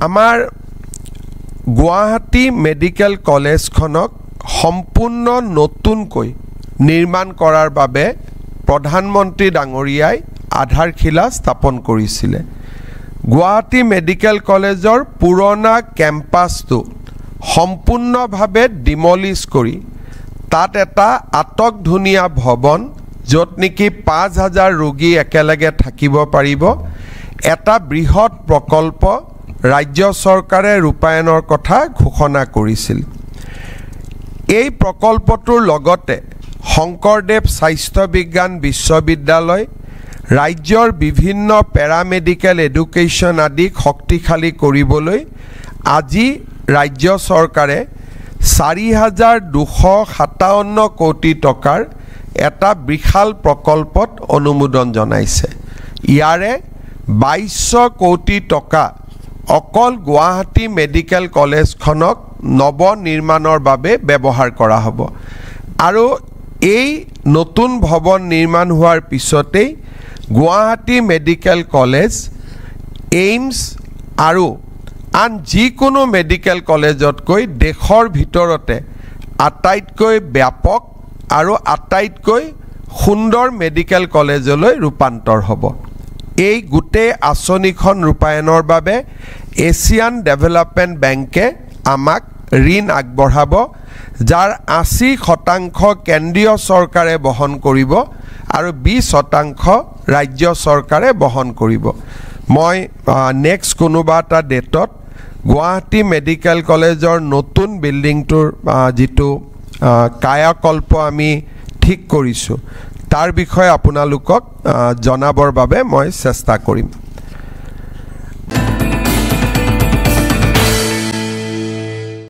আমাৰ গুৱাহাটী মেডিকেল কলেজখনক সম্পূৰ্ণ নতুনকৈ নিৰ্মাণ কৰাৰ বাবে প্ৰধানমন্ত্ৰী ডাঙৰীয়াই আধাৰশিলা স্থাপন কৰিছিলে। গুৱাহাটী মেডিকেল কলেজৰ পুৰণা কেম্পাছটো সম্পূৰ্ণভাৱে ডিমলিছ কৰি তাত এটা আটকধুনীয়া ভৱন য'ত নেকি ৫,০০০ ৰোগী একেলগে থাকিব পাৰিব এটা বৃহৎ প্ৰকল্প ৰাজ্য চৰকাৰে ৰূপায়ণৰ কথা ঘোষণা কৰিছিল। এই প্ৰকল্পটোৰ লগতে শংকৰদেৱ স্বাস্থ্য বিজ্ঞান বিশ্ববিদ্যালয় ৰাজ্যৰ বিভিন্ন পেৰামেডিকেল এডুকেশ্যন আদিক শক্তিশালী কৰিবলৈ আজি ৰাজ্য চৰকাৰে ৪,২৫৭ কোটি টকাৰ এটা বিশাল প্ৰকল্পত অনুমোদন জনাইছে। ইয়াৰে ২২০০ কোটি টকা অকল গুৱাহাটী মেডিকেল কলেজখনক নৱনিৰ্মাণৰ বাবে ব্যৱহাৰ কৰা হ'ব আৰু এই নতুন ভৱন নিৰ্মাণ হোৱাৰ পিছতেই গুৱাহাটী মেডিকেল কলেজ এইমছ আৰু আন যিকোনো মেডিকেল কলেজতকৈ দেশৰ ভিতৰতে আটাইতকৈ ব্যাপক আৰু আটাইতকৈ সুন্দৰ মেডিকেল কলেজলৈ ৰূপান্তৰ হ'ব। এই গোটেই আঁচনিখন ৰূপায়ণৰ বাবে এছিয়ান ডেভেলপমেণ্ট বেংকে আমাক ঋণ আগবঢ়াব, যাৰ ৮০% কেন্দ্ৰীয় চৰকাৰে বহন কৰিব আৰু ২০% ৰাজ্য চৰকাৰে বহন কৰিব। মই নেক্সট কোনোবা এটা ডেটত গুৱাহাটী মেডিকেল কলেজৰ নতুন বিল্ডিংটোৰ যিটো কায়াকল্প আমি ঠিক কৰিছোঁ তাৰ বিষয়ে আপোনালোকক জনাবৰ বাবে মই চেষ্টা কৰিম।